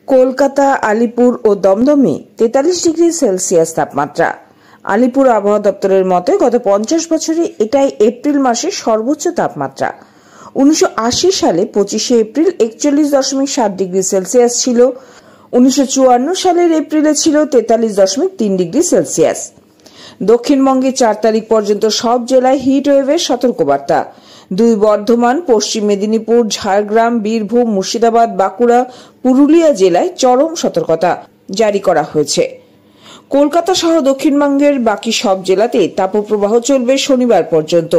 কলকাতা, আলিপুর ও দমদমে 43 degree Celsius তাপমাত্রা। আলিপুর আবহাওয়া দপ্তরের মতে গত 50 বছরে এটাই এপ্রিল মাসের সর্বোচ্চ তাপমাত্রা। 1980 সালে 25শে এপ্রিল 41.7 ডিগ্রি সেলসিয়াস ছিল। 1954 সালের এপ্রিলে ছিল 43.3 ডিগ্রি সেলসিয়াস। দক্ষিণবঙ্গে 4 তারিখ পর্যন্ত সব জেলায় হিট ওয়েভের সতর্কবার্তা। দুই বর্ধমান, পশ্চিম মেদিনীপুর, ঝাড়গ্রাম, বীরভূম, মুর্শিদাবাদ, বাঁকুড়া, পুরুলিয়া জেলায় চরম সতর্কতা জারি করা হয়েছে। কলকাতা সহ দক্ষিণবঙ্গের বাকি সব জেলাতে তাপপ্রবাহ চলবে শনিবার পর্যন্ত।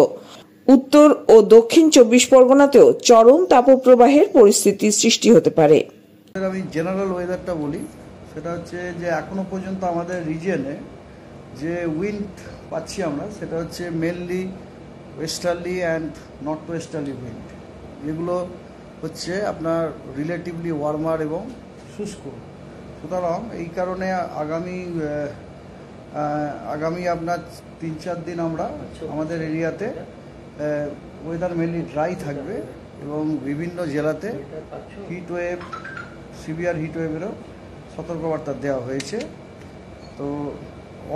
উত্তর ও দক্ষিণ 24 পরগনাতেও চরম তাপপ্রবাহের পরিস্থিতির সৃষ্টি হতে পারে। আমি জেনারেল ওয়েদারটা বলি, সেটা হচ্ছে যে এখনো পর্যন্ত আমাদের রিজিয়নে যে উইন্ড পাচ্ছি আমরা, সেটা হচ্ছে mainly westerly and north westerly wind, যেগুলো হচ্ছে আপনার রিলেটিভলি ওয়ার্মার এবং শুষ্ক। সুতরাং এই কারণে আগামী আপনার 3-4 দিন আমরা আমাদের এরিয়াতে ওয়েদার মেনলি ড্রাই থাকবে এবং বিভিন্ন জেলাতে হিট ওয়েভ, সিভিয়ার হিট ওয়েভেরও সতর্কবার্তা দেওয়া হয়েছে। তো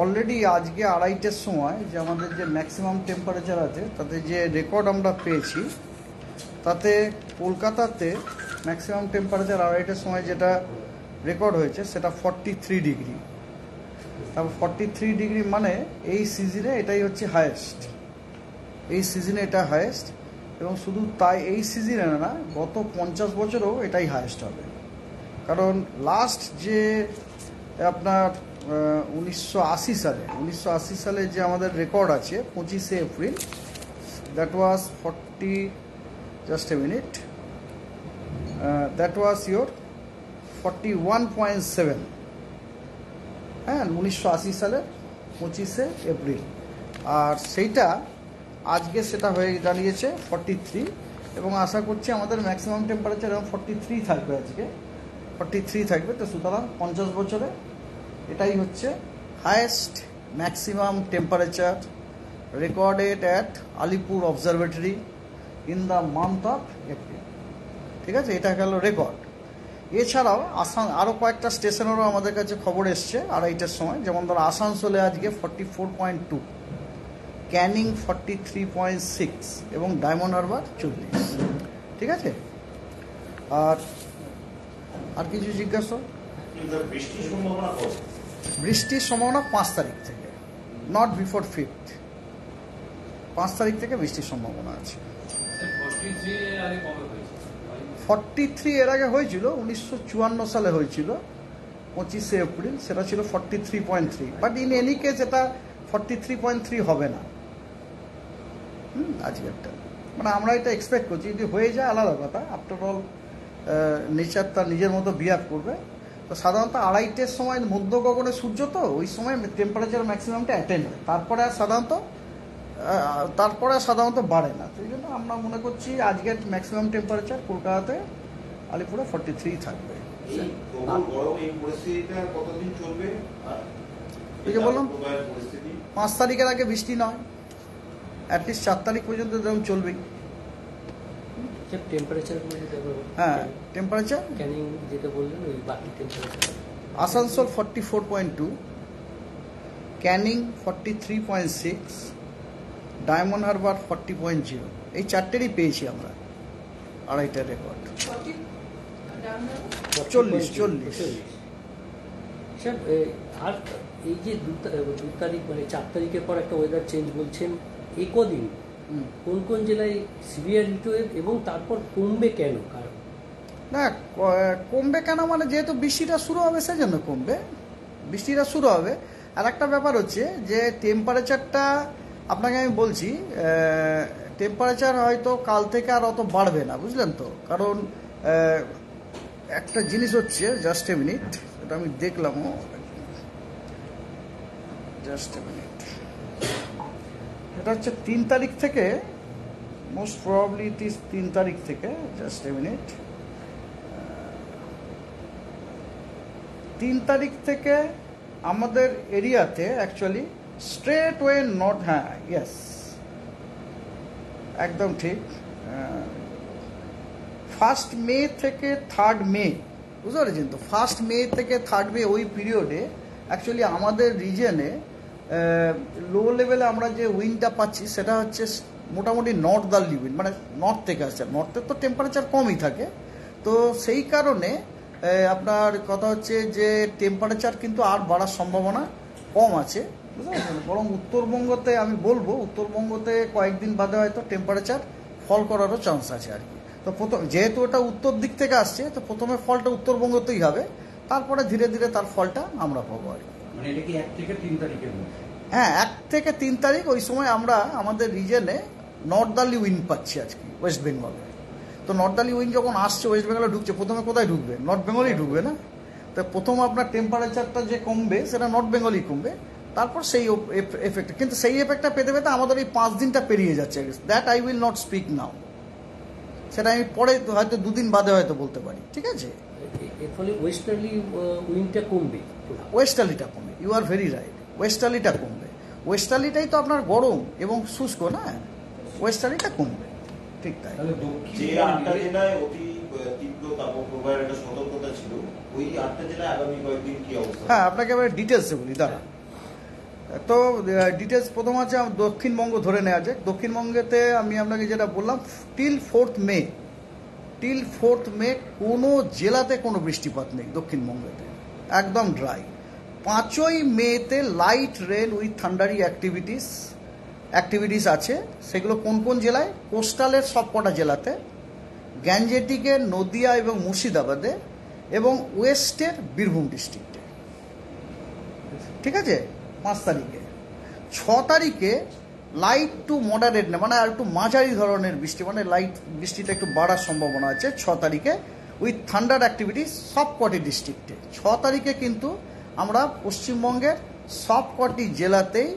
অলরেডি আজকে 2:30-এর সময় যে আমাদের যে ম্যাক্সিমাম টেম্পারেচার আছে, তাতে যে রেকর্ড আমরা পেয়েছি, তাতে কলকাতাতে ম্যাক্সিমাম টেম্পারেচার 2:30-এর সময় যেটা রেকর্ড হয়েছে সেটা 43 ডিগ্রি। তারপর 43 ডিগ্রি মানে এই সিজনে এটাই হচ্ছে হায়েস্ট। এই সিজনে এটা হায়েস্ট, এবং শুধু তাই এই সিজনে না, গত 50 বছরেও এটাই হায়েস্ট হবে। কারণ লাস্ট যে আপনার 1980 সালে যে আমাদের রেকর্ড আছে 25শে এপ্রিল, দ্যাট ওয়াজ 41.7, হ্যাঁ, 1980 সালের 25শে এপ্রিল। আর সেইটা আজকে সেটা হয়ে দাঁড়িয়েছে 43, এবং আশা করছি আমাদের ম্যাক্সিমাম টেম্পারেচার এবং 43 থাকবে, আজকে 43 থাকবে। তো সুতরাং 50 বছরে এটাই হচ্ছে highest maximum temperature recorded at Alipore observatory in the month of April. ঠিক আছে, এটা গেল রেকর্ড। এছাড়াও আরও কয়েকটা স্টেশনেরও আমাদের কাছে খবর এসছে 2:30-এর সময়, যেমন ধরো আসানসোলে আজকে 44.2, ক্যানিং 43.6 এবং ডায়মন্ড হারবার 40। ঠিক আছে, আর কিছু জিজ্ঞাসা? বৃষ্টির সম্ভাবনা 5 তারিখ থেকে, নট বিফোর 5th। 5 তারিখ থেকে বৃষ্টির সম্ভাবনা আছে। 43 এর আগে হয়েছিল, 1954 সালে হয়েছিল 25শে এপ্রিল, সেটা ছিল 43.3। বাট ইন এনি কেস এটা 43.3 হবে না আজকেরটা। মানে আমরা এটা এক্সপেক্ট করছি, যদি হয়ে যায় আলাদা কথা। আফটার অল নেচার তার নিজের মতো বিহেভ করবে। তো সাধারণত 2:30-এর সময় মধ্য গগনে সূর্য, তো ওই সময় টেম্পারেচার ম্যাক্সিমামটা অ্যাটেন্ড হয়, তারপরে সাধারণত বাড়ে না। সেই জন্য আমরা মনে করছি আজকের ম্যাক্সিমাম টেম্পারেচার কলকাতাতে, আলিপুরে 43 থাকবে। ওই যে বললাম 5 তারিখের আগে বৃষ্টি নয়, অ্যাটলিস্ট 4 তারিখ পর্যন্ত যেমন চলবেই। হ্যাঁ, টেম্পারেচার আসানসোল 44.2, ক্যানিং 43.6, ডায়মন্ড হারবার 40.0। এই 4টেরই পেয়েছি আমরা 2:30-এর রেকর্ড। 40। আর এই যে 2 তারিখ মানে 4 তারিখের পর একটা ওয়েদার চেঞ্জ বলছেন, এই কদিন কোন কোন জেলায় সিভিয়ার হিট ওয়েভ, এবং তারপর কমবে কেন? কারণ না, কমবে কেন মানে যেহেতু বৃষ্টিটা শুরু হবে সেজন্য কমবে, বৃষ্টিটা শুরু হবে। আর একটা ব্যাপার হচ্ছে যে টেম্পারেচারটা আপনাকে আমি বলছি, টেম্পারেচার হয়তো কাল থেকে আর অত বাড়বে না, বুঝলেন তো। কারণ একটা জিনিস হচ্ছে, জাস্ট এ মিনিট, এটা আমি দেখলামও, জাস্ট এ মিনিট, এটা হচ্ছে 3 তারিখ থেকে, মোস্ট প্রবাবলি ইট ইজ 3 তারিখ থেকে, জাস্ট এ মিনিট, 3 তারিখ থেকে আমাদের এরিয়াতে অ্যাকচুয়ালি স্ট্রেট ওয়ে নর্থ, হ্যাঁ ইয়েস একদম ঠিক, 1 মে থেকে 3 মে বুঝতে পেরেছেন তো? 1 মে থেকে 3 মে ওই পিরিয়ডে অ্যাকচুয়ালি আমাদের রিজনে লো লেভেলে আমরা যে উইন্ডটা পাচ্ছি সেটা হচ্ছে মোটামুটি নর্দার্লি উইন্ড, মানে নর্থ থেকে আসছে। নর্থের তো টেম্পারেচার কমই থাকে, তো সেই কারণে আপনার কথা হচ্ছে যে টেম্পারেচার কিন্তু আর বাড়ার সম্ভাবনা কম আছে, বুঝতে পারছেন? বরং উত্তরবঙ্গতে আমি বলবো, উত্তরবঙ্গতে কয়েকদিন বাদে হয়তো টেম্পারেচার ফল করারও চান্স আছে আর কি। তো যেহেতু ওটা উত্তর দিক থেকে আসছে, তো প্রথমে ফলটা উত্তরবঙ্গতেই হবে, তারপরে ধীরে ধীরে তার ফলটা আমরা পাবো আর কি। মানে এটা কি 1 থেকে 3 তারিখের মধ্যে? হ্যাঁ, 1 থেকে 3 তারিখ ওই সময় আমরা আমাদের রিজনে নর্দার্লি উইন্ড পাচ্ছি আজকে ওয়েস্ট বেঙ্গলে। তো নর্দার্লি উইন্ড যখন আসছে ওয়েস্ট বেঙ্গলে ঢুকছে, প্রথমে কোথায় ঢুকবে? নর্থ বেঙ্গলেই ঢুকবে না? তো প্রথম আপনার টেম্পারেচারটা যে কমবে সেটা নর্থ বেঙ্গলেই কমবে, তারপর সেই এফেক্ট। কিন্তু সেই এফেক্টটা পেতে পেতে আমাদের এই 5 দিনটা পেরিয়ে যাচ্ছে। That I will not speak now, সেটা আমি পরে হয়তো 2 দিন বাদে হয়তো বলতে পারি, ঠিক আছে? এর ফলে ওয়েস্টার্লি উইন্ডটা কমবে। ওয়েস্টার্লিটা কমবে, ইউ আর ভেরি রাইট, ওয়েস্টার্লিটা কমবে। ওয়েস্টার্লিটাই তো আপনার গরম এবং শুষ্ক না, ওয়েস্টার্লিটা কমবে, ঠিক তাই। তাহলে যে 8টা জেলায় অতি তীব্র তাপপ্রবাহের একটা সতর্কতা ছিল, ওই 8টা জেলায় আগামী কয়েকদিন কি অবস্থা? হ্যাঁ, আপনাকে এবার ডিটেলসে বলি, দাঁড়া। তো ডিটেলস প্রথম আছে দক্ষিণবঙ্গ ধরে নেওয়া যাক। দক্ষিণবঙ্গেতে আমি আপনাকে যেটা বললাম, টিল 4th মে কোনো জেলাতে কোনো বৃষ্টিপাত নেই দক্ষিণবঙ্গেতে, একদম ড্রাই। 5ই মেতে light rain with thundery activities আছে। সেগুলো কোন কোন জেলায়? কোস্টালের সব কটা জেলাতে, গ্যাঞ্জেটিকের নদিয়া এবং মুর্শিদাবাদে, এবং ওয়েস্টের বীরভূম ডিস্ট্রিক্টে, ঠিক আছে? 5 তারিখে। 6 তারিখে লাইট টু মডারেট না, মানে আর একটু মাঝারি ধরনের বৃষ্টি, মানে লাইট বৃষ্টিটা একটু বাড়ার সম্ভাবনা আছে 6 তারিখে উইথ থান্ডার অ্যাক্টিভিটিস সব কটি ডিস্ট্রিক্টে। 6 তারিখে কিন্তু আমরা পশ্চিমবঙ্গের সব কটি জেলাতেই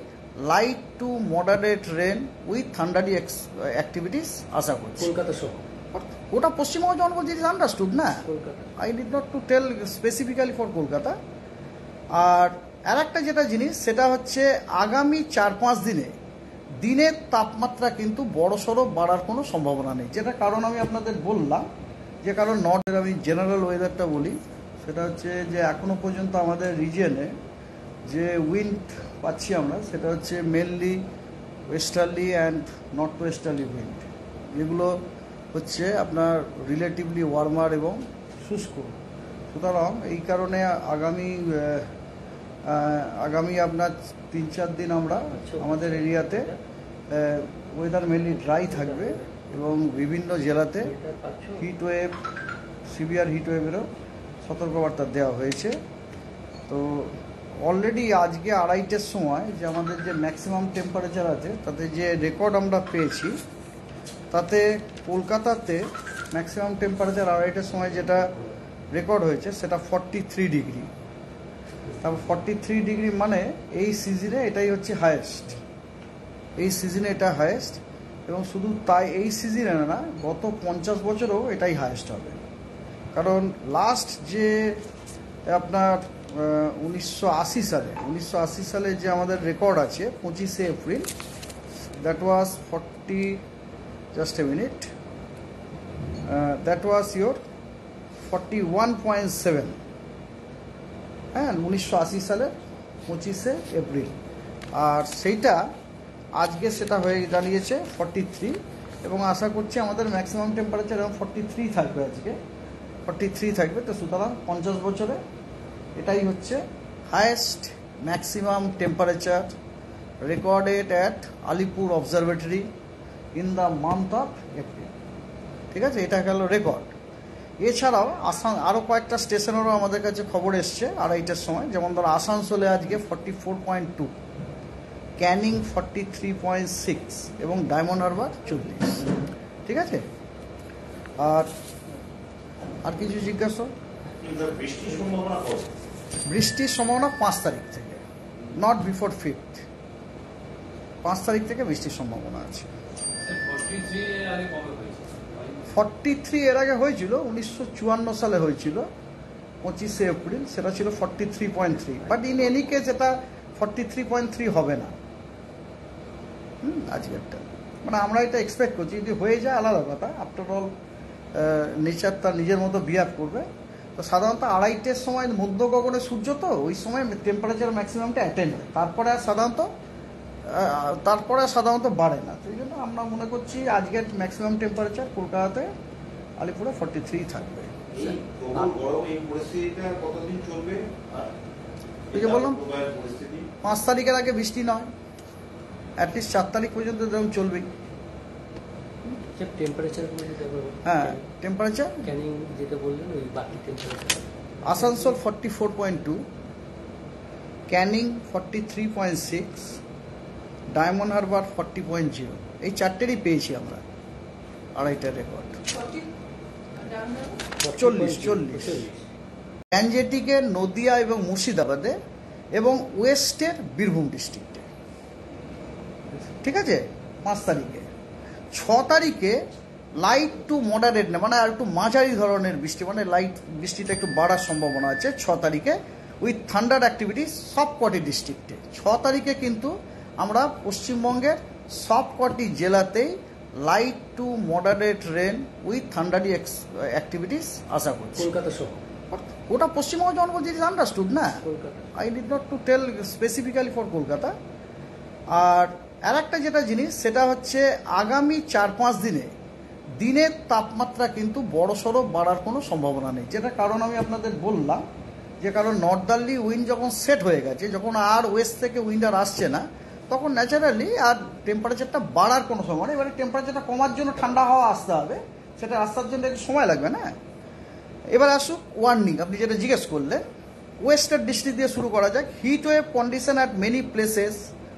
light to moderate rain with thundery activities আশা করছি। কলকাতা সহ ওটা পশ্চিমবঙ্গ যখন বলছি ইজ আন্ডারস্টুড না, Kolkata. I did not to tell specifically for Kolkata. আর একটা যেটা জিনিস সেটা হচ্ছে আগামী 4-5 দিনে দিনের তাপমাত্রা কিন্তু বড়সড় বাড়ার কোনো সম্ভাবনা নেই। যেটা কারণ আমি আপনাদের বললাম, যে কারণ নর্থের আমি জেনারেল ওয়েদারটা বলি, সেটা হচ্ছে যে এখনও পর্যন্ত আমাদের রিজিয়নে যে উইন্ড পাচ্ছি আমরা সেটা হচ্ছে mainly westerly and north westerly wind, যেগুলো হচ্ছে আপনার রিলেটিভলি ওয়ার্মার এবং শুষ্ক। সুতরাং এই কারণে আগামী আপনার 3-4 দিন আমরা আমাদের এরিয়াতে ওয়েদার মেনলি ড্রাই থাকবে এবং বিভিন্ন জেলাতে হিটওয়েভ, সিভিয়ার হিটওয়েভেরও সতর্কবার্তা দেওয়া হয়েছে। তো অলরেডি আজকে 2:30-টের সময় যে আমাদের যে ম্যাক্সিমাম টেম্পারেচার আছে তাতে যে রেকর্ড আমরা পেয়েছি, তাতে কলকাতাতে ম্যাক্সিমাম টেম্পারেচার 2:30-টের সময় যেটা রেকর্ড হয়েছে সেটা 43 ডিগ্রি। তারপর 43 ডিগ্রি মানে এই সিজনে এটাই হচ্ছে হায়েস্ট, এই সিজনে এটা হায়েস্ট। এবং শুধু তাই এই সিজনে না, গত 50 বছরেও এটাই হায়েস্ট হবে। কারণ লাস্ট যে আপনার 1980 সালে যে আমাদের রেকর্ড আছে 25শে এপ্রিল, দ্যাট ওয়াজ 41.7, হ্যাঁ, 1980 সালের 25শে এপ্রিল। আর সেইটা আজকে সেটা হয়ে দাঁড়িয়েছে 43, এবং আশা করছি আমাদের ম্যাক্সিমাম টেম্পারেচার এবং 43 থাকবে, আজকে 43 থাকবে। তো সুতরাং 50 বছরে এটাই হচ্ছে highest maximum temperature recorded at Alipore observatory in the month of April, ঠিক আছে? এটা গেল রেকর্ড। এছাড়াও আরও কয়েকটা স্টেশনেরও আমাদের কাছে খবর এসছে 2:30-টের সময়, যেমন ধরো আসানসোলে আজকে 44.2, ক্যানিং 43.6 এবং ডায়মন্ড হারবার 40, ঠিক আছে? আর কিছু জিজ্ঞাসা? বৃষ্টির সম্ভাবনা কত? বৃষ্টির সম্ভাবনা 5 তারিখ থেকে, নট বিফোর 5th। 5 তারিখ থেকে বৃষ্টির সম্ভাবনা আছে। 43 এর আগে হয়েছিল, 1954 সালে হয়েছিল 25শে এপ্রিল, সেটা ছিল 43.3। বাট ইন এনি কেস এটা 43.3 হবে না আজকেরটা, মানে আমরা এটা এক্সপেক্ট করছি। যদি হয়ে যায় আলাদা কথা, আফটার অল নেচার তার নিজের মতো বিহেভ করবে। তো সাধারণত 2:30-টের সময় মধ্য গগনে সূর্য, তো ওই সময় টেম্পারেচার ম্যাক্সিমামটা অ্যাটেন্ড হয়, তারপরে আর সাধারণত বাড়ে না। তো এই জন্য আমরা মনে করছি আজকের ম্যাক্সিমাম টেম্পারেচার কলকাতাতে আলিপুরে 43 থাকবে। এই প্রবল গরম এই পরিস্থিতিটা কতদিন চলবে? আর এই যে বললাম পরিস্থিতি 5 তারিখের আগে বৃষ্টি নয়, অ্যাটলিস্ট 4 তারিখ পর্যন্ত যেমন চলবেই। টেম্পারেচার হ্যাঁ, টেম্পারেচার ক্যানিং যেটা বললেন ওই বাকি টেম্পারেচার আসানসোল 44.2, ক্যানিং 43.6, ডায়মন্ড হারবার 40.0, এই চারটেরই পেয়েছি আমরা 2.5টার রেকর্ড। 40 গ্যাঞ্জেটিকের নদিয়া এবং মুর্শিদাবাদে এবং ওয়েস্টের বীরভূম ডিস্ট্রিক্টে, ঠিক আছে 5 তারিখে। 6 তারিখে লাইট টু মডারেট না, মানে আর একটু মাঝারি ধরনের বৃষ্টি, মানে লাইট বৃষ্টিটা একটু বাড়ার সম্ভাবনা আছে 6 তারিখে উইথ থান্ডার অ্যাক্টিভিটিস সবকটি ডিস্ট্রিক্টে। 6 তারিখে কিন্তু আমরা পশ্চিমবঙ্গের সবকটি জেলাতেই light to moderate rain with thundery activities আশা করছি। কলকাতা সহ ওটা পশ্চিমবঙ্গ যখন বলছি ইট ইজ আন্ডারস্টুড না, Kolkata I did not to tell specifically for Kolkata. আর একটা যেটা জিনিস সেটা হচ্ছে আগামী 4-5 দিনে দিনের তাপমাত্রা কিন্তু বড়সড় বাড়ার কোনো সম্ভাবনা নেই, যেটা কারণ আমি আপনাদের বললাম, যে কারণ নর্দার্লি উইন্ড যখন সেট হয়ে গেছে, যখন আর ওয়েস্ট থেকে উইন্ড আর আসছে না, তখন ন্যাচারালি আর টেম্পারেচারটা বাড়ার কোনো সময় নেই। এবারে টেম্পারেচারটা কমার জন্য ঠান্ডা হাওয়া আসতে হবে, সেটা আসার জন্য একটু সময় লাগবে না। এবার আসুক ওয়ার্নিং, আপনি যেটা জিজ্ঞেস করলেন, ওয়েস্টার্ন ডিস্ট্রিক্ট দিয়ে শুরু করা যাক। Hit wave condition at many places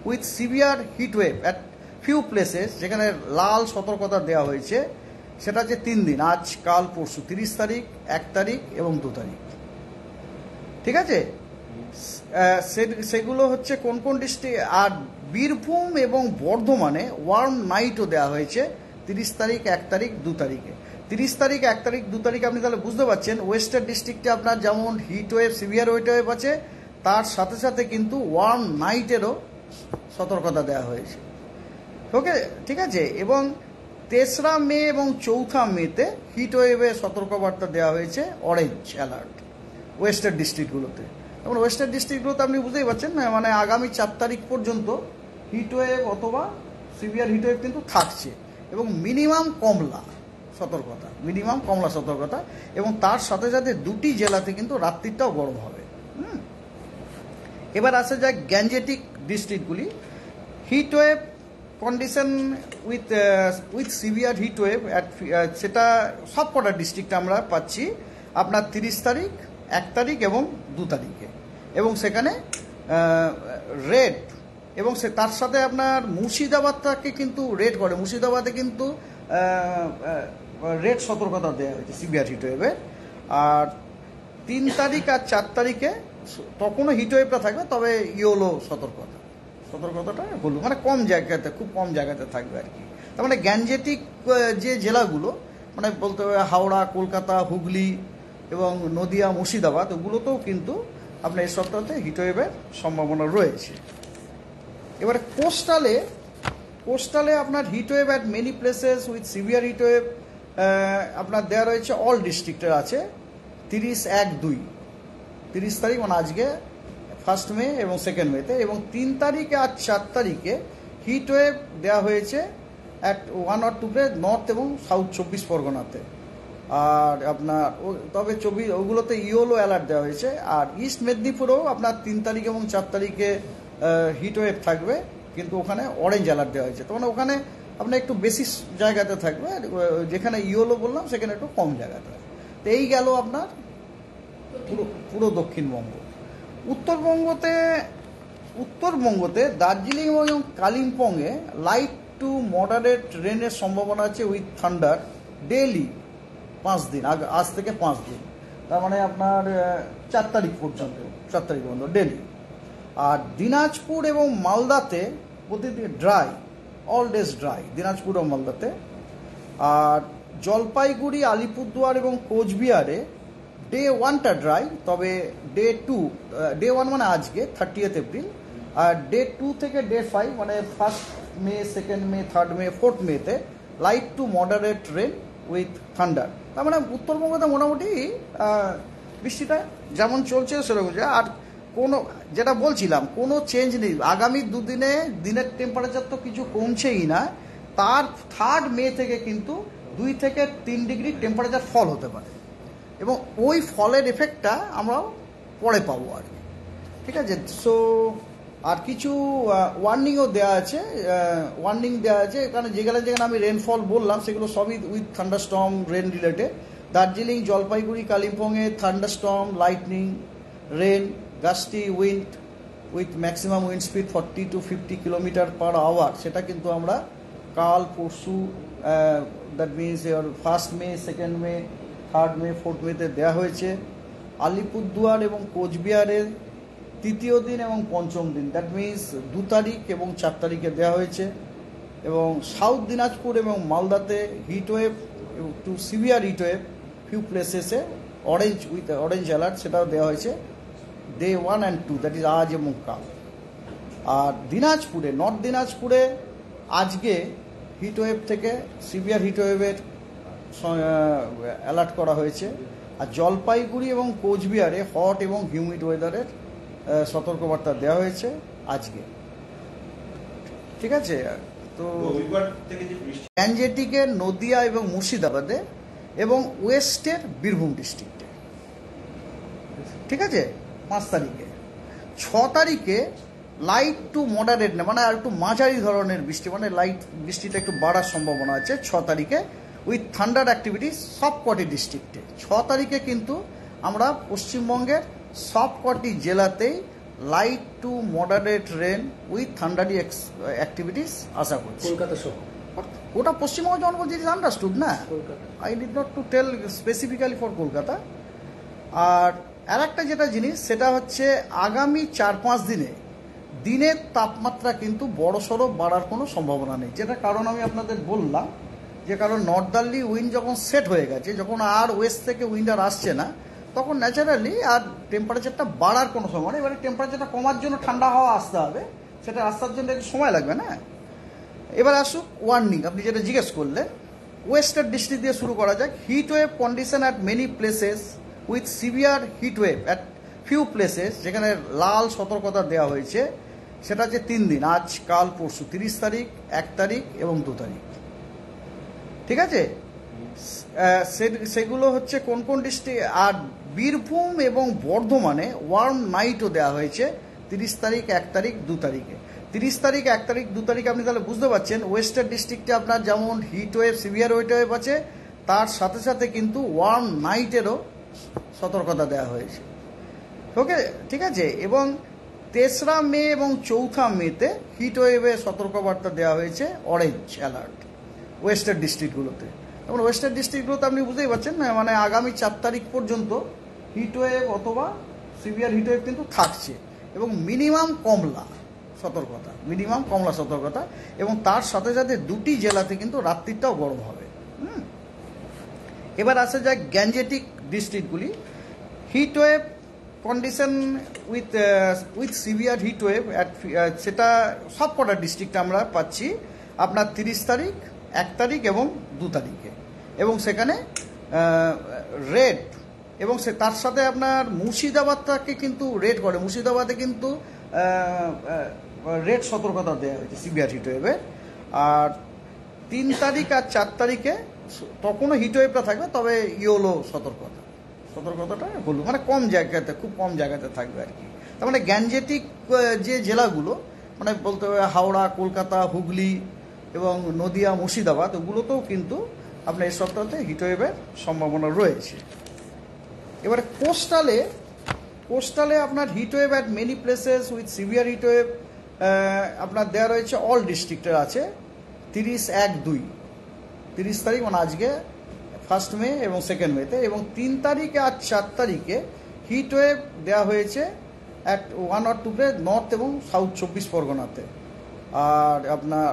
with severe heat wave at few places, যেখানে লাল সতর্কতা দেওয়া হয়েছে, সেটা হচ্ছে 3 দিন, আজ কাল পরশু, 30 তারিখ, 1 তারিখ এবং 2 তারিখ, ঠিক আছে। সেগুলো হচ্ছে কোন কোন ডিস্ট্রিক্ট, আর বীরভূম এবং বর্ধমানে ওয়ার্ম নাইটও দেওয়া হয়েছে 30 তারিখ, 1 তারিখ, 2 তারিখে। 30 তারিখ, 1 তারিখ, 2 তারিখ আপনি তাহলে বুঝতে পারছেন ওয়েস্টার্ন ডিস্ট্রিক্টে আপনার যেমন heat wave, severe heat wave আছে, তার সাথে সাথে কিন্তু ওয়ার্ম নাইটেরও সতর্কতা দেওয়া হয়েছে, ওকে, ঠিক আছে। এবং 3রা মে এবং 4থা মেতে হিট ওয়েভের সতর্কবার্তা দেওয়া হয়েছে, অরেঞ্জ অ্যালার্ট ওয়েস্টার্ন ডিস্ট্রিক্টগুলোতে। এবং ওয়েস্টার্ন ডিস্ট্রিক্টগুলোতে আপনি বুঝতেই পারছেন না, মানে আগামী 4 তারিখ পর্যন্ত হিট ওয়েভ অথবা সিভিয়ার হিট ওয়েভ কিন্তু থাকছে, এবং মিনিমাম কমলা সতর্কতা, এবং তার সাথে সাথে 2টি জেলাতে কিন্তু রাত্রিটাও গরম হবে। এবার আসা যায় গ্যাঞ্জেটিক ডিস্ট্রিক্টগুলি। Heat wave condition with severe heat wave সেটা সব কটা ডিস্ট্রিক্টে আমরা পাচ্ছি আপনার 30 তারিখ, 1 তারিখ এবং 2 তারিখে, এবং সেখানে রেড, এবং তার সাথে আপনার মুর্শিদাবাদটাকে কিন্তু রেড করে, মুর্শিদাবাদে কিন্তু রেড সতর্কতা দেওয়া হয়েছে সিভিয়ার হিট ওয়েভে। আর 3 তারিখ আর 4 তারিখে তখনও হিট ওয়েভটা থাকবে, তবে ইয়েলো সতর্কতাটা বলবো, মানে কম জায়গাতে, খুব কম জায়গাতে থাকবে আর কি। তার মানে গ্যাঞ্জেটিক যে জেলাগুলো, মানে বলতে হবে হাওড়া, কলকাতা, হুগলি এবং নদিয়া, মুর্শিদাবাদ, ওগুলোতেও কিন্তু আপনার এই সপ্তাহতে হিট ওয়েভের সম্ভাবনা রয়েছে। এবারে কোস্টালে আপনার heat wave at many places with severe heat wave আপনার দেওয়া রয়েছে, অল ডিস্ট্রিক্টের আছে 30, 1, 2, 30 তারিখ মানে আজকে 1 মে এবং 2 মেতে, এবং 3 তারিখে আর 4 তারিখে হিট ওয়েভ দেওয়া হয়েছে অ্যাট 1 or 2 নর্থ এবং সাউথ 24 পরগনাতে। আর আপনার তবে ওগুলোতে ইয়েলো অ্যালার্ট দেওয়া হয়েছে। আর ইস্ট মেদিনীপুরেও আপনার 3 তারিখ এবং 4 তারিখে হিট ওয়েভ থাকবে, কিন্তু ওখানে অরেঞ্জ অ্যালার্ট দেওয়া হয়েছে। তো মানে ওখানে আপনার একটু বেশি জায়গাতে থাকবে, যেখানে ইয়েলো বললাম সেখানে একটু কম জায়গাতে। তো এই গেল আপনার পুরো দক্ষিণবঙ্গ। উত্তরবঙ্গতে দার্জিলিং এবং কালিম্পংয়ে লাইট টু মডারেট রেনের সম্ভাবনা আছে উইথ থান্ডার ডেইলি 5 দিন, আজ থেকে 5 দিন, তার মানে আপনার 4 তারিখ পর্যন্ত ডেইলি। আর দিনাজপুর এবং মালদাতে প্রতিদিন dry, all days dry, Dinajpur ও মালদাতে। আর জলপাইগুড়ি, আলিপুরদুয়ার এবং কোচবিহারে ডে 1টা ড্রাই, তবে ডে 1 মানে আজকে 30 এপ্রিল, আর ডে 2 থেকে ডে 5 মানে 1 মে, 2 মে, 3 মে, 4 মেতে light to moderate rain with thunder. তার মানে উত্তরবঙ্গতে মোটামুটি বৃষ্টিটা যেমন চলছে সেরকম। আর কোনো যেটা বলছিলাম কোনো চেঞ্জ নেই। আগামী দুদিনে দিনের টেম্পারেচার তো কিছু কমছেই না, তার 3 মে থেকে কিন্তু 2 থেকে 3 ডিগ্রি টেম্পারেচার ফল হতে পারে, এবং ওই ফলের এফেক্টটা আমরা পরে পাবো আর কি। ঠিক আছে। সো আর কিছু ওয়ার্নিংও দেওয়া আছে, কারণ যেখানে যেখানে আমি রেনফল বললাম সেগুলো সবই with thunderstorm rain related. Darjeeling, Jalpaiguri, কালিম্পংয়ে thunderstorm, lightning, rain, gusty wind with maximum wind speed 40 to 50 kilometre per hour, সেটা কিন্তু আমরা কাল পরশু, that means 1 May, 2 May, 3 May, 4 মেতে দেওয়া হয়েছে। আলিপুরদুয়ার এবং কোচবিহারের 3য় দিন এবং 5ম দিন, দ্যাট মিনস 2 তারিখ এবং 4 তারিখে দেওয়া হয়েছে। এবং সাউথ দিনাজপুর এবং মালদাতে heatwave to severe heatwave few প্লেসেসে অরেঞ্জ অ্যালার্ট, সেটাও দেওয়া হয়েছে ডে 1 and 2, দ্যাট ইজ আজ এবং কাল। আর দিনাজপুরে, নর্থ দিনাজপুরে আজকে হিটওয়েভ থেকে সিভিয়ার হিটওয়েভের অ্যালার্ট করা হয়েছে। আর জলপাইগুড়ি এবং কোচবিহারে হট এবং হিউমিড ওয়েদারের সতর্কবার্তা দেওয়া হয়েছে আজকে। ঠিক আছে। তো রবিবার থেকে যে বৃষ্টি গ্যাঞ্জেটিকে নদিয়া এবং মুর্শিদাবাদে এবং ওয়েস্টের বীরভূম ডিস্ট্রিক্টে, ঠিক আছে 5 তারিখে। 6 তারিখে লাইট টু মডারেট না, মানে আর একটু মাঝারি ধরনের বৃষ্টি, মানে লাইট বৃষ্টিটা একটু বাড়ার সম্ভাবনা আছে 6 তারিখে উইথ থান্ডার অ্যাক্টিভিটিস সবকটি ডিস্ট্রিক্টে। 6 তারিখে কিন্তু আমরা পশ্চিমবঙ্গের সবকটি জেলাতেই light to moderate rain with thundery activities আশা করছি। কলকাতা সহ ওটা পশ্চিমবঙ্গ যখন বলছি ইজ আন্ডারস্টুড না, Kolkata. I did not to tell specifically for Kolkata. আর একটা যেটা জিনিস সেটা হচ্ছে আগামী 4-5 দিনে দিনের তাপমাত্রা কিন্তু বড়সড় বাড়ার কোনো সম্ভাবনা নেই, যেটা কারণ আমি আপনাদের বললাম, যে কারণ নর্দার্লি উইন্ড যখন সেট হয়ে গেছে, যখন আর ওয়েস্ট থেকে উইন্ড আর আসছে না, তখন ন্যাচারালি আর টেম্পারেচারটা বাড়ার কোনো সময় নেই। এবারে টেম্পারেচারটা কমার জন্য ঠান্ডা হাওয়া আসতে হবে, সেটা আসার জন্য একটু সময় লাগবে না। এবার আসুক ওয়ার্নিং, আপনি যেটা জিজ্ঞেস করলেন, ওয়েস্টার ডিস্ট্রিক্ট দিয়ে শুরু করা যাক। Hit wave condition at many places with severe heat wave at few places, যেখানে লাল সতর্কতা দেওয়া হয়েছে, সেটা হচ্ছে 3 দিন, আজ, কাল, পরশু, 30 তারিখ, 1 তারিখ এবং 2 তারিখ। ঠিক আছে। সেগুলো হচ্ছে কোন কোন ডিস্ট্রিক্ট। আর বীরভূম এবং বর্ধমানে ওয়ার্ম নাইটও দেওয়া হয়েছে 30 তারিখ, 1 তারিখ, 2 তারিখে। 30 তারিখ, 1 তারিখ, 2 তারিখে আপনি তাহলে বুঝতে পারছেন ওয়েস্টার্ন ডিস্ট্রিক্টে আপনার যেমন heat wave, severe heat wave আছে, তার সাথে সাথে কিন্তু ওয়ার্ম নাইটেরও সতর্কতা দেওয়া হয়েছে। ওকে, ঠিক আছে। এবং 3রা মে এবং 4থা মেতে হিট ওয়েভের সতর্কবার্তা দেওয়া হয়েছে অরেঞ্জ অ্যালার্ট ওয়েস্টার্ন ডিস্ট্রিক্টগুলোতে। এবং ওয়েস্টার্ন ডিস্ট্রিক্টগুলোতে আপনি বুঝতেই পারছেন না, মানে আগামী 4 তারিখ পর্যন্ত হিট ওয়েভ অথবা সিভিয়ার হিট ওয়েভ কিন্তু থাকছে, এবং মিনিমাম কমলা সতর্কতা, এবং তার সাথে সাথে 2টি জেলাতে কিন্তু রাত্রিটাও গরম হবে। এবার আসা যায় গ্যাঞ্জেটিক ডিস্ট্রিক্টগুলি। Heat wave condition with severe heat wave সেটা সব কটা ডিস্ট্রিক্টে আমরা পাচ্ছি আপনার 30 তারিখ, 1 তারিখ এবং 2 তারিখে, এবং সেখানে রেড, এবং তার সাথে আপনার মুর্শিদাবাদটাকে কিন্তু রেড করে, মুর্শিদাবাদে কিন্তু রেড সতর্কতা দেওয়া হয়েছে সিভিয়ার হিট ওয়েভের। আর 3 তারিখ আর 4 তারিখে তখনও হিট ওয়েভটা থাকবে, তবে ইয়েলো সতর্কতাটা হলো, মানে কম জায়গাতে, খুব কম জায়গাতে থাকবে আর কি। তার মানে গ্যাঞ্জেটিক যে জেলাগুলো, মানে বলতে হবে হাওড়া, কলকাতা, হুগলি এবং নদিয়া, মুর্শিদাবাদ, ওগুলোতেও কিন্তু আপনার এই সপ্তাহতে হিটওয়েভের সম্ভাবনা রয়েছে। এবারে কোস্টালে আপনার heatwave at many places with severe heatwave আপনার দেওয়া রয়েছে, অল ডিস্ট্রিক্টের আছে 30, 1, 2, 30 তারিখ মানে আজকে 1 মে এবং 2 মেতে, এবং 3 তারিখে আর 4 তারিখে হিটওয়েভ দেওয়া হয়েছে অ্যাট 1 or 2 নর্থ এবং সাউথ 24 পরগনাতে। আর আপনার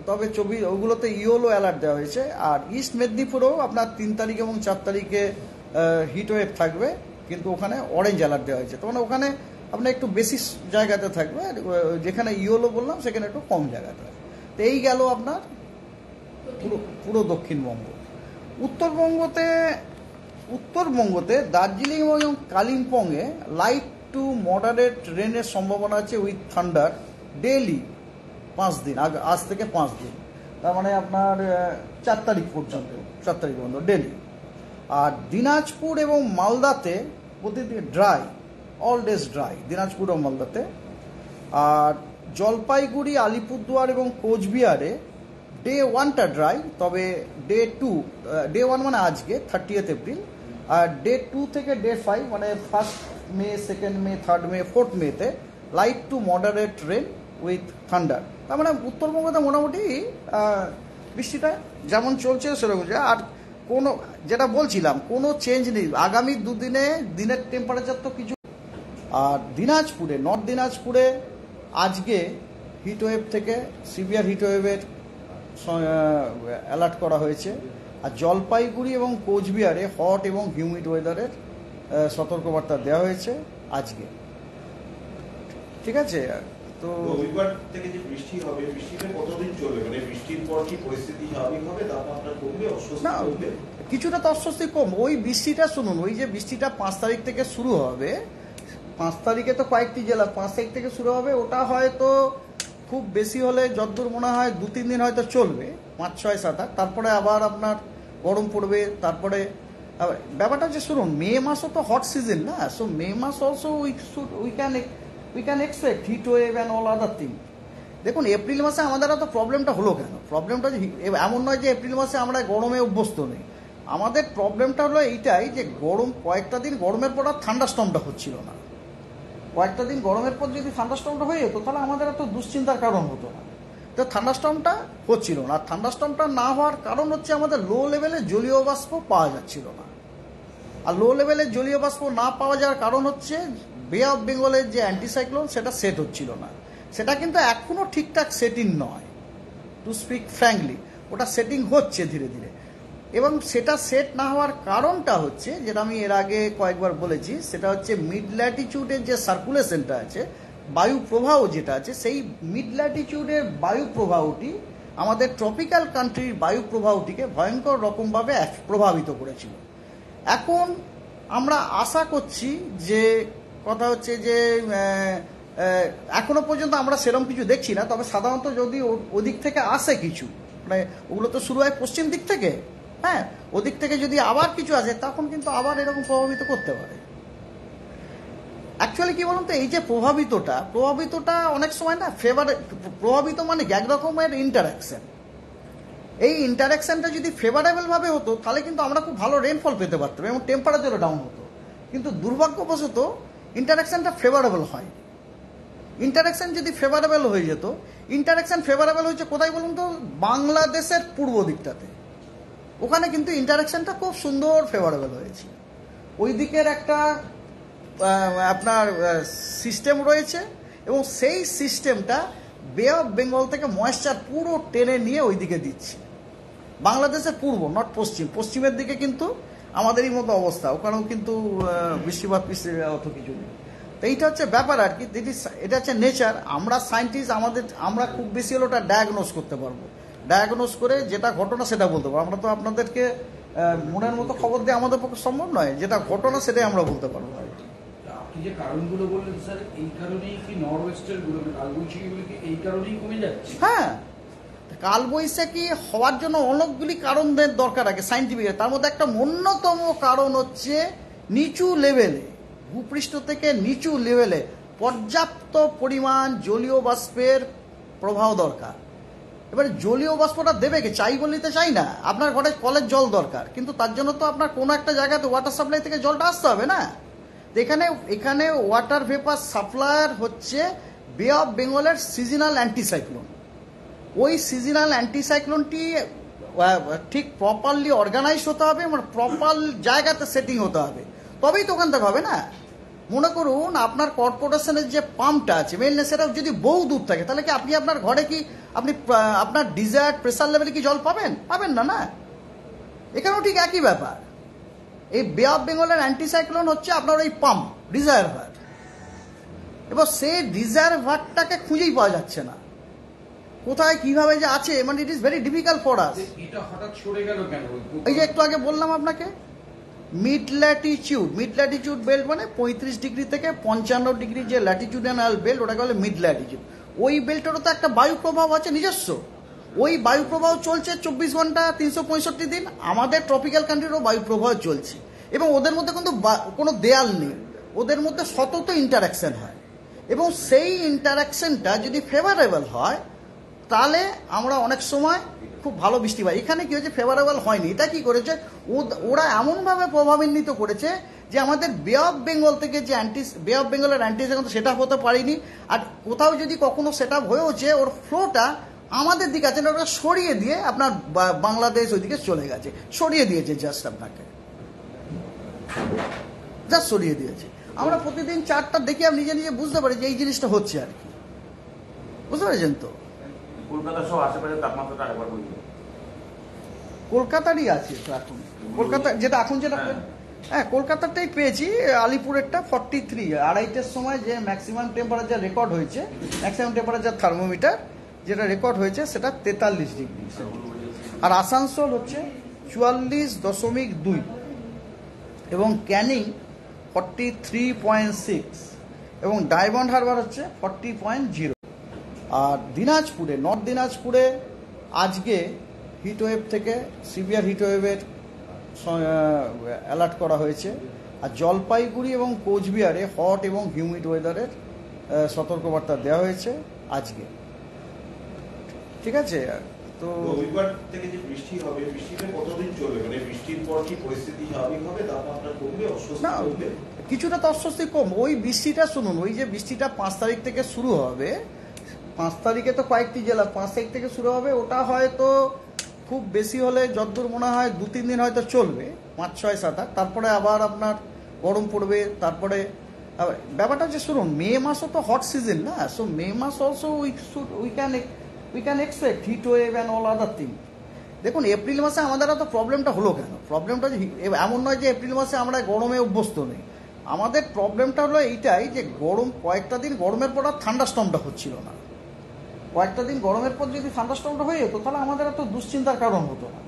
তবে ওগুলোতে ইয়েলো অ্যালার্ট দেওয়া হয়েছে। আর ইস্ট মেদিনীপুরেও আপনার 3 তারিখ এবং 4 তারিখে হিটওয়েভ থাকবে, কিন্তু ওখানে অরেঞ্জ অ্যালার্ট দেওয়া হয়েছে। তো মানে ওখানে আপনার একটু বেশি জায়গাতে থাকবে, যেখানে ইয়েলো বললাম সেখানে একটু কম জায়গাতে। তো এই গেল আপনার পুরো দক্ষিণবঙ্গ। উত্তরবঙ্গতে উত্তরবঙ্গতে দার্জিলিং এবং কালিম্পংয়ে লাইট টু মডারেট রেনের সম্ভাবনা আছে উইথ থান্ডার ডেইলি 5 দিন, আজ থেকে 5 দিন, তার মানে আপনার 4 তারিখ পর্যন্ত ডেইলি। আর দিনাজপুর এবং মালদাতে প্রতিদিন dry, all days dry Dinajpur ও মালদাতে। আর জলপাইগুড়ি, আলিপুরদুয়ার এবং কোচবিহারে ডে 1টা ড্রাই, তবে ডে 1 মানে আজকে 30 এপ্রিল, আর ডে 2 থেকে ডে 5 মানে 1 মে, 2 মে, 3 মে, 4 মেতে light to moderate rain with thunder. তার মানে উত্তরবঙ্গতে মোটামুটি বৃষ্টিটা যেমন চলছে সেরকম। আর কোনো, যেটা বলছিলাম, কোনো চেঞ্জ নেই আগামী 2 দিনে। দিনের টেম্পারেচার তো কিছু। আর দিনাজপুরে, নর্থ দিনাজপুরে আজকে হিটওয়েভ থেকে সিভিয়ার হিটওয়েভের অ্যালার্ট করা হয়েছে। আর জলপাইগুড়ি এবং কোচবিহারে হট এবং হিউমিড ওয়েদারের সতর্কবার্তা দেওয়া হয়েছে আজকে। ঠিক আছে, তো রবিবার থেকে যে বৃষ্টি হবে, বৃষ্টিটা কতদিন চলবে? মানে বৃষ্টির পর কি পরিস্থিতি স্বাভাবিক হবে? তাপমাত্রা কমবে, অস্বস্তি কমবে? কিছুটা তো অস্বস্তি কম। ওই বৃষ্টিটা শুনুন, ওই যে বৃষ্টিটা 5 তারিখ থেকে শুরু হবে, 5 তারিখে তো কয়েকটি জেলা 5 তারিখ থেকে শুরু হবে, ওটা হয়তো খুব বেশি হলে যতদূর মনে হয় 2-3 দিন হয়তো চলবে, 5, 6, 7, 8, তারপরে আবার আপনার গরম পড়বে। তারপরে ব্যাপারটা হচ্ছে, শুনুন, মে মাসও তো হট সিজন না, সো মে মাস also we can expect heat wave and all other thing. দেখুন, এপ্রিল মাসে আমাদের এত প্রবলেমটা হলো কেন? প্রবলেমটা এমন নয় যে এপ্রিল মাসে আমরা গরমে অভ্যস্ত নেই। আমাদের প্রবলেমটা হলো এইটাই যে গরম, কয়েকটা দিন গরমের পর আর থান্ডারস্টর্মটা হচ্ছিল না। কয়েকটা দিন গরমের পর যদি থান্ডারস্টর্মটা হয়ে যেত, তাহলে আমাদের এত দুশ্চিন্তার কারণ হতো না। তো থান্ডারস্টর্মটা হচ্ছিল না। আর থান্ডারস্টর্মটা না হওয়ার কারণ হচ্ছে আমাদের লো লেভেলে জলীয় বাষ্প পাওয়া যাচ্ছিল না। আর লো লেভেলে জলীয় বাষ্প না পাওয়া যাওয়ার কারণ হচ্ছে বে অফ বেঙ্গলের যে অ্যান্টিসাইক্লোন, সেটা সেট হচ্ছিল না। সেটা কিন্তু এখনও ঠিকঠাক সেটিং নয়, টু স্পিক ফ্র্যাঙ্কলি। ওটা সেটিং হচ্ছে ধীরে ধীরে। এবং সেটা সেট না হওয়ার কারণটা হচ্ছে, যেটা আমি এর আগে কয়েকবার বলেছি, সেটা হচ্ছে মিড ল্যাটিটিউডের যে সার্কুলেশনটা আছে, বায়ু প্রবাহ যেটা আছে, সেই মিড ল্যাটিটিউডের বায়ু প্রবাহটি আমাদের ট্রপিক্যাল কান্ট্রির বায়ু প্রবাহটিকে ভয়ঙ্কর রকমভাবে প্রভাবিত করেছিল। এখন আমরা আশা করছি যে, কথা হচ্ছে যে এখনো পর্যন্ত আমরা সেরকম কিছু দেখছি না, তবে সাধারণত যদি ওদিক থেকে আসে কিছু, মানে ওগুলো তো শুরু হয় পশ্চিম দিক থেকে, হ্যাঁ, ওদিক থেকে যদি আবার কিছু আসে, তখন কিন্তু আবার এরকম প্রভাবিত করতে পারে। অ্যাকচুয়ালি কি বলুন তো, এই যে প্রভাবিতটা অনেক সময় না প্রভাবিত মানে এক রকমের ইন্টারাকশন। এই ইন্টারাকশনটা যদি ফেভারেবল ভাবে হতো, তাহলে কিন্তু আমরা খুব ভালো রেনফল পেতে পারতাম এবং টেম্পারেচারও ডাউন হতো। কিন্তু দুর্ভাগ্যবশত ইন্টারাকশনটা ফেভারেবল হয়। ইন্টারাকশন যদি ফেভারেবল হয়ে যেত, ইন্টারাকশন ফেভারেবল হয়েছে কোথায় বলুন তো? বাংলাদেশের পূর্ব দিকটাতে। ওখানে কিন্তু ইন্টারাকশনটা খুব সুন্দর ফেভারেবল হয়েছে। ওই দিকের একটা আপনার সিস্টেম রয়েছে, এবং সেই সিস্টেমটা বে অফ বেঙ্গল থেকে ময়েশ্চার পুরো টেনে নিয়ে ওই দিকে দিচ্ছে। বাংলাদেশের পূর্ব, নট পশ্চিম। পশ্চিমের দিকে কিন্তু আমাদেরই মতো অবস্থা, ওখানেও কিন্তু বৃষ্টিপাত অত কিছু নেই। তো এইটা হচ্ছে ব্যাপার আর কি। এটা হচ্ছে নেচার। আমরা সায়েন্টিস্ট, আমরা খুব বেশি হলে ওটা ডায়াগনোস করতে পারবো। ডায়াগনোস করে যেটা ঘটনা সেটা বলতে পারবো। আমরা তো আপনাদেরকে মনের মতো খবর দিয়ে আমাদের পক্ষে সম্ভব নয়। যেটা ঘটনা সেটাই আমরা বলতে পারবো। আপনি যে কারণগুলো বললেন স্যার, এই কারণেই কি নর্থ ওয়েস্টের গুলো, কালবৈশাখীগুলো কি এই কারণেই কমে যাচ্ছে? হ্যাঁ, কালবৈশাখী হওয়ার জন্য অনেকগুলি কারণের দরকার আছে সাইন্টিফিক। তার মধ্যে একটা অন্যতম কারণ হচ্ছে নিচু লেভেলে, ভূপৃষ্ঠ থেকে নিচু লেভেলে পর্যাপ্ত পরিমাণ জলীয় বাষ্পের প্রবাহ দরকার। এবারে জলীয় বাষ্পটা দেবে কে? চাই বলিতে চাই না, আপনার ঘরে কলের জল দরকার, কিন্তু তার জন্য তো আপনার কোনো একটা জায়গাতে ওয়াটার সাপ্লাই থেকে জলটা আসতে হবে না। এখানে ওয়াটার ভেপার সাপ্লায়ার হচ্ছে বে অফ বেঙ্গলের সিজনাল অ্যান্টিসাইক্লোন। ওই সিজনাল অ্যান্টিসাইক্লোনটি ঠিক প্রপারলি অর্গানাইজ হতে হবে, মানে প্রপার জায়গাতে সেটিং হতে হবে, তবেই তো ওখান থেকে হবে না। মনে করুন আপনার কর্পোরেশনের যে পাম্পটা আছে মেনলি, সেটা যদি বহু দূর থাকে, তাহলে কি আপনি আপনার ঘরে কি আপনার ডিজায়ার্ড প্রেসার লেভেলে কি জল পাবেন? পাবেন না, না। এখানেও ঠিক একই ব্যাপার। এই বে অফ বেঙ্গলের অ্যান্টিসাইক্লোন হচ্ছে আপনার ওই পাম্প, রিজার্ভার। এবার সেই রিজার্ভারটাকে খুঁজেই পাওয়া যাচ্ছে না, কোথায় কিভাবে যে আছে, মানে it is very difficult for us. এটা হঠাৎ সরে গেল কেন? এই যে একটু আগে বললাম আপনাকে, মিড ল্যাটিটিউড বেল্ট মানে 35 ডিগ্রি থেকে 55 ডিগ্রি যে ল্যাটিটিউডাল বেল্ট, ওটাকে বলে মিড ল্যাটিটিউড। ওই বেল্টেরও তো একটা বায়ু প্রবাহ আছে নিজস্ব, ওই বায়ু প্রবাহ চলছে 24 ঘন্টা 365 দিন। আমাদের ট্রপিক্যাল কান্ট্রিরও বায়ু প্রবাহ চলছে, এবং ওদের মধ্যে কিন্তু কোনো দেয়াল নেই, ওদের মধ্যে সতত ইন্টারাকশন হয়, এবং সেই ইন্টারাকশনটা যদি ফেভারেবল হয় তাহলে আমরা অনেক সময় খুব ভালো বৃষ্টি পাই। এখানে কি হচ্ছে, ফেভারেবল হয়নি। এটা কি করেছে, ওরা এমনভাবে প্রভাবান্বিত করেছে যে আমাদের বে অফ বেঙ্গল থেকে যে বে অফ বেঙ্গলের অ্যান্টিসাইক্লোন সেটা হতে পারেনি। আর কোথাও যদি কখনো সেটা হয়েওছে, ওর ফ্লোটা আমাদের দিকে আছে না, ওটা সরিয়ে দিয়ে আপনার বাংলাদেশ ওইদিকে চলে গেছে, সরিয়ে দিয়েছে জাস্ট আপনাকে, জাস্ট সরিয়ে দিয়েছে। আমরা প্রতিদিন চারটা দেখে আমি নিজে নিজে বুঝতে পারি যে এই জিনিসটা হচ্ছে আর কি, বুঝতে পেরেছেন তো। কলকাতা সহ আশেপাশের তাপমাত্রাটা আরেকবার বলুন। কলকাতারই আছে তো এখন, কলকাতা যেটা এখন যেটা, হ্যাঁ কলকাতাটাই পেয়েছি, আলিপুরেরটা 43, আড়াইটের সময় যে ম্যাক্সিমাম টেম্পারেচার রেকর্ড হয়েছে, ম্যাক্সিমাম টেম্পারেচার থার্মোমিটার যেটা রেকর্ড হয়েছে সেটা 43 ডিগ্রি। আর আসানসোল হচ্ছে 44.2, এবং ক্যানিং 43.6, এবং ডায়মন্ড হারবার হচ্ছে 40.0। আর দিনাজপুরে, নর্থ দিনাজপুরে আজকে হিটওয়েভ থেকে সিভিয়ার হিটওয়েভের অ্যালার্ট করা হয়েছে। আর জলপাইগুড়ি এবং কোচবিহারে হট এবং হিউমিড ওয়েদারের সতর্কবার্তা দেওয়া হয়েছে আজকে, ঠিক আছে। তো রবিবার থেকে যে বৃষ্টি হবে, বৃষ্টিটা কতদিন চলবে, মানে বৃষ্টির পর কি পরিস্থিতি স্বাভাবিক হবে, তাপমাত্রা কমবে, অস্বস্তি কমবে? কিছুটা তো অস্বস্তি কম। ওই বৃষ্টিটা শুনুন, ওই যে বৃষ্টিটা 5 তারিখ থেকে শুরু হবে, 5 তারিখে তো কয়েকটি জেলা 5 তারিখ থেকে শুরু হবে, ওটা হয়তো খুব বেশি হলে যতদূর মনে হয় 2-3 দিন হয়তো চলবে, 5, 6, 7, 8, তারপরে আবার আপনার গরম পড়বে। তারপরে ব্যাপারটা হচ্ছে শুনুন, মে মাসও তো হট সিজন না, সো মে মাস also we can expect heat wave and all other thing. দেখুন এপ্রিল মাসে আমাদের তো প্রবলেমটা হলো কেন, প্রবলেমটা এমন নয় যে এপ্রিল মাসে আমরা গরমে অভ্যস্ত নেই। আমাদের প্রবলেমটা হলো এইটাই যে গরম কয়েকটা দিন গরমের পর আর থান্ডারস্টর্মটা হচ্ছিল না। কয়েকটা দিন গরমের পর যদি থান্ডারস্টর্মটা হয়ে যেত তাহলে আমাদের এত দুশ্চিন্তার কারণ হতো না।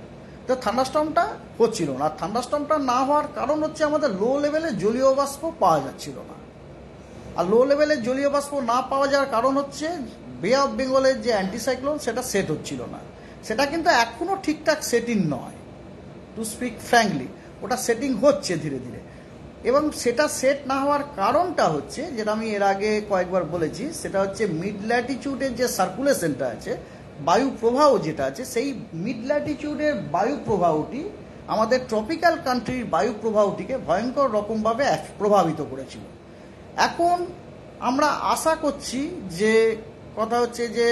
তো থান্ডারস্টর্মটা হচ্ছিল না, আর থান্ডারস্টর্মটা না হওয়ার কারণ হচ্ছে আমাদের লো লেভেলে জলীয় বাষ্প পাওয়া যাচ্ছিল না। আর লো লেভেলে জলীয় বাষ্প না পাওয়া যাওয়ার কারণ হচ্ছে বে অফ বেঙ্গলের যে অ্যান্টিসাইক্লোন সেটা সেট হচ্ছিল না। সেটা কিন্তু এখনও ঠিকঠাক সেটিং নয়, টু স্পিক ফ্র্যাঙ্কলি। ওটা সেটিং হচ্ছে ধীরে ধীরে, এবং সেটা সেট না হওয়ার কারণটা হচ্ছে যেটা আমি এর আগে কয়েকবার বলেছি, সেটা হচ্ছে মিড ল্যাটিটিউডের যে সার্কুলেশনটা আছে, বায়ু প্রবাহ যেটা আছে, সেই মিড ল্যাটিটিউডের বায়ু প্রবাহটি আমাদের ট্রপিক্যাল কান্ট্রির বায়ু প্রবাহটিকে ভয়ঙ্কর রকমভাবে প্রভাবিত করেছিল। এখন আমরা আশা করছি যে কথা হচ্ছে যে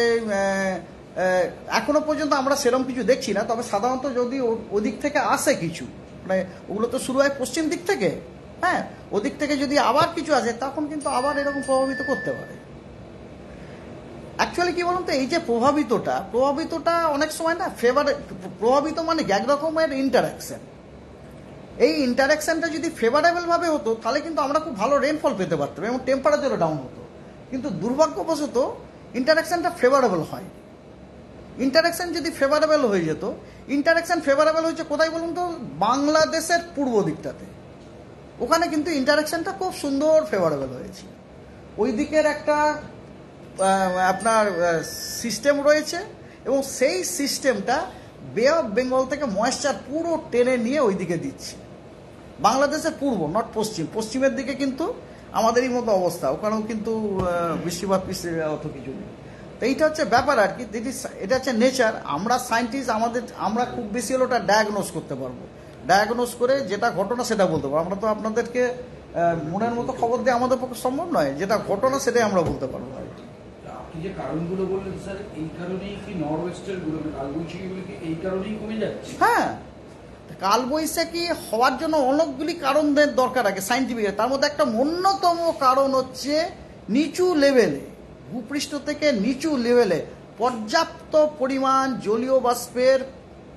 এখনো পর্যন্ত আমরা সেরকম কিছু দেখছি না, তবে সাধারণত যদি ওদিক থেকে আসে কিছু, মানে ওগুলো তো শুরু হয় পশ্চিম দিক থেকে, হ্যাঁ, ওদিক থেকে যদি আবার কিছু আসে তখন কিন্তু আবার এরকম প্রভাবিত করতে পারে। অ্যাকচুয়ালি কি বলুন তো, এই যে প্রভাবিতটা অনেক সময় না প্রভাবিত মানে এক রকমের ইন্টারাকশন। এই ইন্টারাকশনটা যদি ফেভারেবল ভাবে হতো তাহলে কিন্তু আমরা খুব ভালো রেনফল পেতে পারতাম এবং টেম্পারেচারও ডাউন হতো। কিন্তু দুর্ভাগ্যবশত ইন্টারাকশনটা ফেভারেবল হয়। ইন্টারাকশন যদি ফেভারেবল হয়ে যেত, ইন্টারাকশন ফেভারেবল হয়েছে কোথায় বলুন তো, বাংলাদেশের পূর্ব দিকটাতে। ওখানে কিন্তু ইন্টারাকশনটা খুব সুন্দর ফেভারেবল হয়েছে। ওই দিকের একটা আপনার সিস্টেম রয়েছে, এবং সেই সিস্টেমটা বে অফ বেঙ্গল থেকে ময়েশ্চার পুরো টেনে নিয়ে ওই দিকে দিচ্ছে। বাংলাদেশের পূর্ব, নট পশ্চিম। পশ্চিমের দিকে কিন্তু আমাদেরই মতো অবস্থা, ওখানেও কিন্তু বৃষ্টিপাত অত কিছু নেই। তো এইটা হচ্ছে ব্যাপার আর কি, এটা হচ্ছে নেচার। আমরা সায়েন্টিস্ট, আমরা খুব বেশি হলে ওটা ডায়াগনোস করতে পারবো, ডায়াগনোস করে যেটা ঘটনা সেটা বলতে পারবো। আমরা তো আপনাদেরকে মনের মতো খবর দিয়ে আমাদের পক্ষে সম্ভব নয়, যেটা ঘটনা সেটাই আমরা বলতে পারবো। আপনি যে কারণগুলো বললেন স্যার, এই কারণেই কি নর্থ ওয়েস্টের কালবৈশাখীগুলো কি এই কারণেই কমে যাচ্ছে? হ্যাঁ, কালবৈশাখী হওয়ার জন্য অনেকগুলি কারণের দরকার আছে সাইন্টিফিক। তার মধ্যে একটা অন্যতম কারণ হচ্ছে নিচু লেভেলে, ভূপৃষ্ঠ থেকে নিচু লেভেলে পর্যাপ্ত পরিমাণ জলীয় বাষ্পের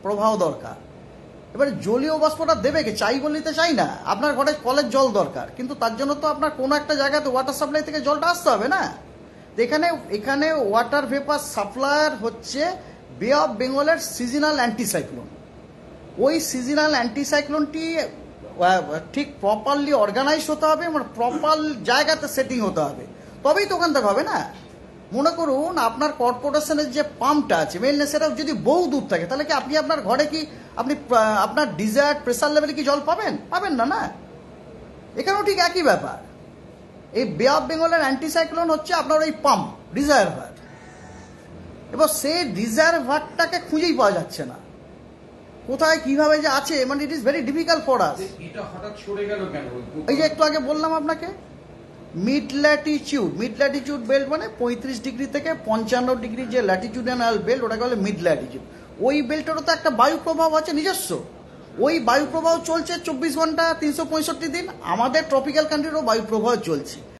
প্রবাহ দরকার। এবারে জলীয় বাষ্পটা দেবে কে? চাই বলতে চাই না, আপনার ঘরে কলের জল দরকার, কিন্তু তার জন্য তো আপনার কোনো একটা জায়গাতে ওয়াটার সাপ্লাই থেকে জলটা আসতে হবে না। এখানে ওয়াটার ভেপার সাপ্লায়ার হচ্ছে বে অফ বেঙ্গলের সিজনাল অ্যান্টিসাইক্লোন। ওই সিজনাল অ্যান্টিসাইক্লোনটি ঠিক প্রপারলি অর্গানাইজ হতে হবে, মানে প্রপার জায়গাতে সেটিং হতে হবে, তবেই তো ওখান থেকে হবে না। মনে করুন আপনার কর্পোরেশনের যে পাম্পটা আছে মেনলি সেটা যদি বহু দূর থাকে, তাহলে কি আপনি আপনার ঘরে কি আপনি আপনার ডিজায়ার্ড প্রেসার লেভেলে কি জল পাবেন? পাবেন না, না। এখানেও ঠিক একই ব্যাপার। এই বে অফ বেঙ্গলের অ্যান্টিসাইক্লোন হচ্ছে আপনার ওই পাম্প রিজার্ভার, এবার সেই রিজার্ভারটাকে খুঁজেই পাওয়া যাচ্ছে না, কোথায় কিভাবে যে আছে, মানে it is very difficult for us. এটা হঠাৎ সরে গেল কেন? এই যে একটু আগে বললাম আপনাকে, মিড ল্যাটিচিউড বেল্ট মানে 35 ডিগ্রি থেকে 55 ডিগ্রি যে ল্যাটিচিউডাল বেল্ট, ওটাকে বলে মিড ল্যাটিচিউড। ওই বেল্টেরও তো একটা বায়ু প্রবাহ আছে নিজস্ব, ওই বায়ু প্রবাহ চলছে 24 ঘন্টা 365 দিন। আমাদের ট্রপিক্যাল কান্ট্রিরও বায়ু প্রবাহ চলছে।